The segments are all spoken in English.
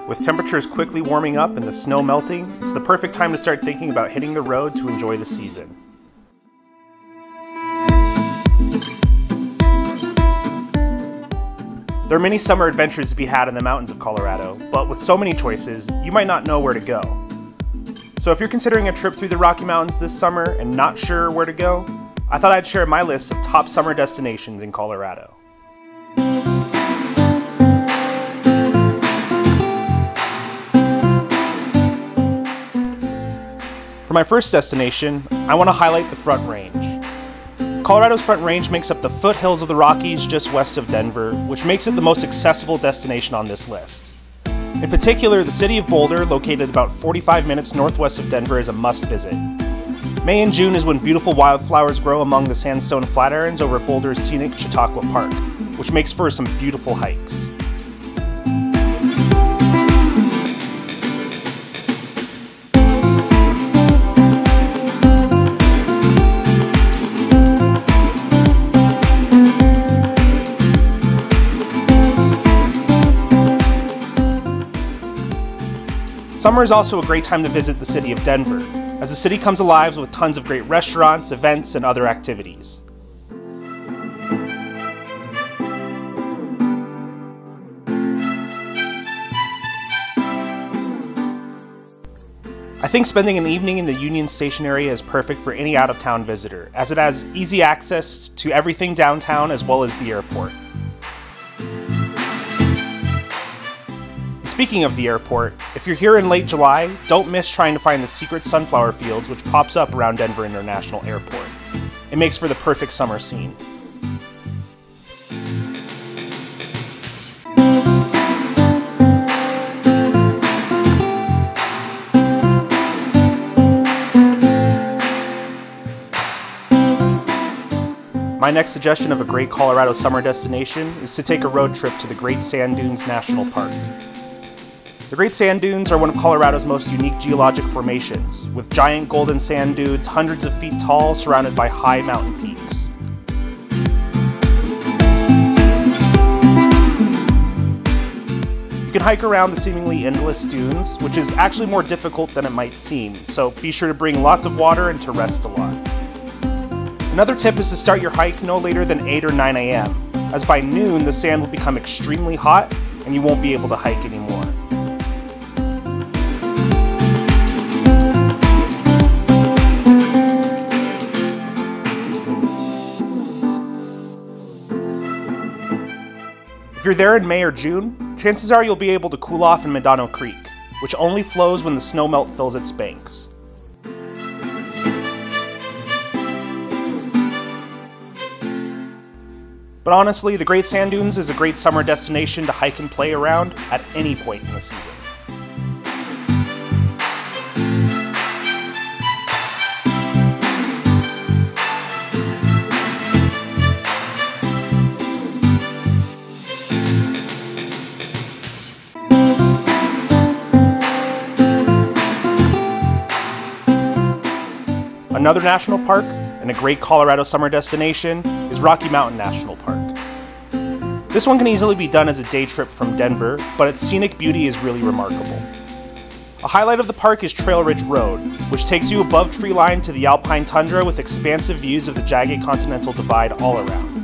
With temperatures quickly warming up and the snow melting, it's the perfect time to start thinking about hitting the road to enjoy the season. There are many summer adventures to be had in the mountains of Colorado, but with so many choices, you might not know where to go. So if you're considering a trip through the Rocky Mountains this summer and not sure where to go, I thought I'd share my list of top summer destinations in Colorado. For my first destination, I want to highlight the Front Range. Colorado's Front Range makes up the foothills of the Rockies just west of Denver, which makes it the most accessible destination on this list. In particular, the city of Boulder, located about 45 minutes northwest of Denver, is a must-visit. May and June is when beautiful wildflowers grow among the sandstone flatirons over Boulder's scenic Chautauqua Park, which makes for some beautiful hikes. Summer is also a great time to visit the city of Denver, as the city comes alive with tons of great restaurants, events, and other activities. I think spending an evening in the Union Station area is perfect for any out-of-town visitor, as it has easy access to everything downtown as well as the airport. Speaking of the airport, if you're here in late July, don't miss trying to find the secret sunflower fields which pops up around Denver International Airport. It makes for the perfect summer scene. My next suggestion of a great Colorado summer destination is to take a road trip to the Great Sand Dunes National Park. The Great Sand Dunes are one of Colorado's most unique geologic formations, with giant golden sand dunes hundreds of feet tall surrounded by high mountain peaks. You can hike around the seemingly endless dunes, which is actually more difficult than it might seem, so be sure to bring lots of water and to rest a lot. Another tip is to start your hike no later than 8 or 9 a.m., as by noon the sand will become extremely hot and you won't be able to hike anymore. If you're there in May or June, chances are you'll be able to cool off in Medano Creek, which only flows when the snowmelt fills its banks. But honestly, the Great Sand Dunes is a great summer destination to hike and play around at any point in the season. Another national park, and a great Colorado summer destination, is Rocky Mountain National Park. This one can easily be done as a day trip from Denver, but its scenic beauty is really remarkable. A highlight of the park is Trail Ridge Road, which takes you above tree line to the alpine tundra with expansive views of the jagged Continental Divide all around.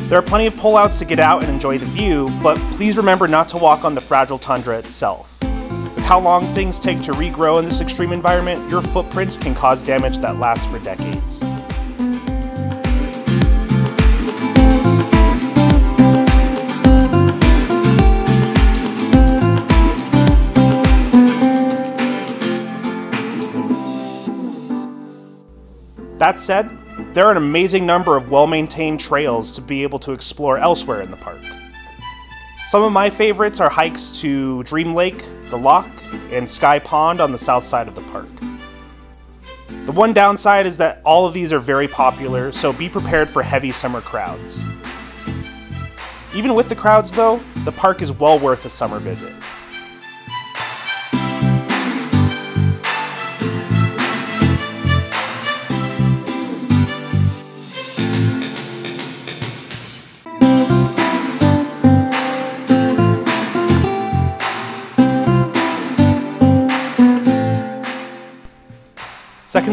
There are plenty of pullouts to get out and enjoy the view, but please remember not to walk on the fragile tundra itself. With how long things take to regrow in this extreme environment, your footprints can cause damage that lasts for decades. That said, there are an amazing number of well-maintained trails to be able to explore elsewhere in the park. Some of my favorites are hikes to Dream Lake, The Lock, and Sky Pond on the south side of the park. The one downside is that all of these are very popular, so be prepared for heavy summer crowds. Even with the crowds though, the park is well worth a summer visit.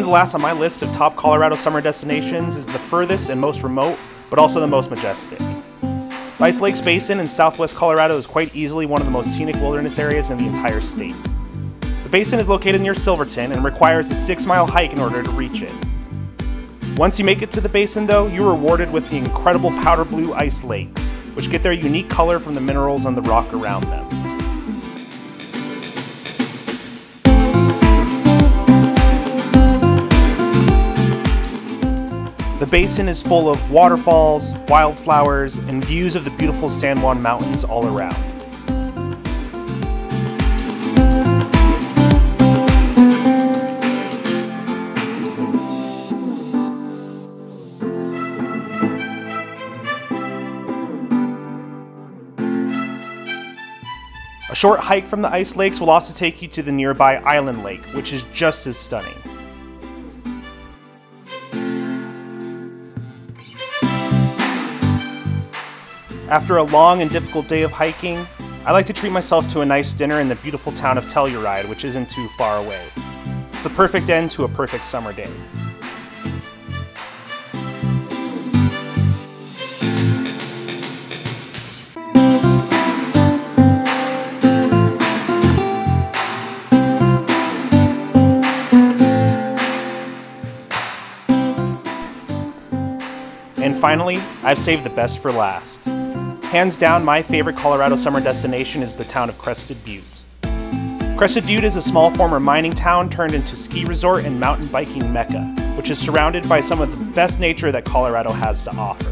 Second to last on my list of top Colorado summer destinations is the furthest and most remote, but also the most majestic. Ice Lakes Basin in southwest Colorado is quite easily one of the most scenic wilderness areas in the entire state. The basin is located near Silverton and requires a 6-mile hike in order to reach it. Once you make it to the basin though, you're rewarded with the incredible powder blue ice lakes, which get their unique color from the minerals on the rock around them. The basin is full of waterfalls, wildflowers, and views of the beautiful San Juan Mountains all around. A short hike from the ice lakes will also take you to the nearby Island Lake, which is just as stunning. After a long and difficult day of hiking, I like to treat myself to a nice dinner in the beautiful town of Telluride, which isn't too far away. It's the perfect end to a perfect summer day. And finally, I've saved the best for last. Hands down, my favorite Colorado summer destination is the town of Crested Butte. Crested Butte is a small former mining town turned into ski resort and mountain biking mecca, which is surrounded by some of the best nature that Colorado has to offer.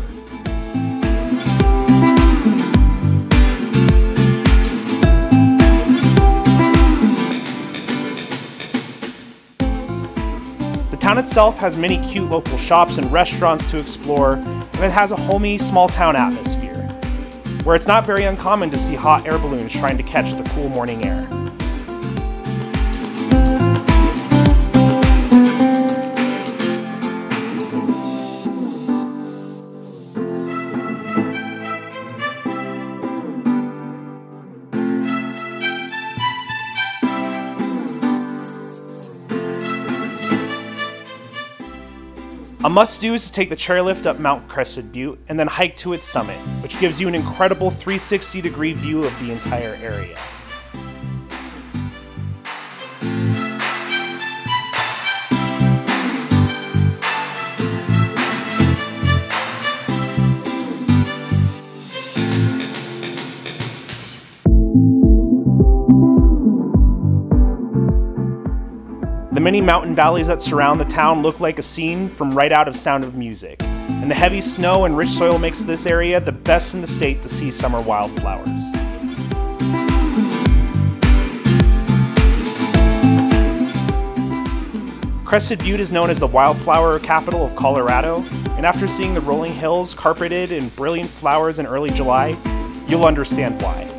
The town itself has many cute local shops and restaurants to explore, and it has a homey, small town atmosphere, where it's not very uncommon to see hot air balloons trying to catch the cool morning air. A must-do is to take the chairlift up Mount Crested Butte and then hike to its summit, which gives you an incredible 360-degree view of the entire area. The many mountain valleys that surround the town look like a scene from right out of Sound of Music, and the heavy snow and rich soil makes this area the best in the state to see summer wildflowers. Crested Butte is known as the wildflower capital of Colorado, and after seeing the rolling hills carpeted in brilliant flowers in early July, you'll understand why.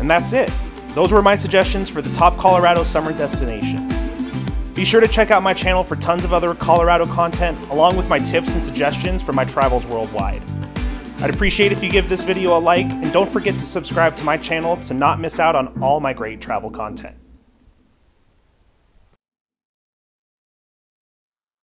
And that's it. Those were my suggestions for the top Colorado summer destinations. Be sure to check out my channel for tons of other Colorado content, along with my tips and suggestions for my travels worldwide. I'd appreciate if you give this video a like, and don't forget to subscribe to my channel to not miss out on all my great travel content.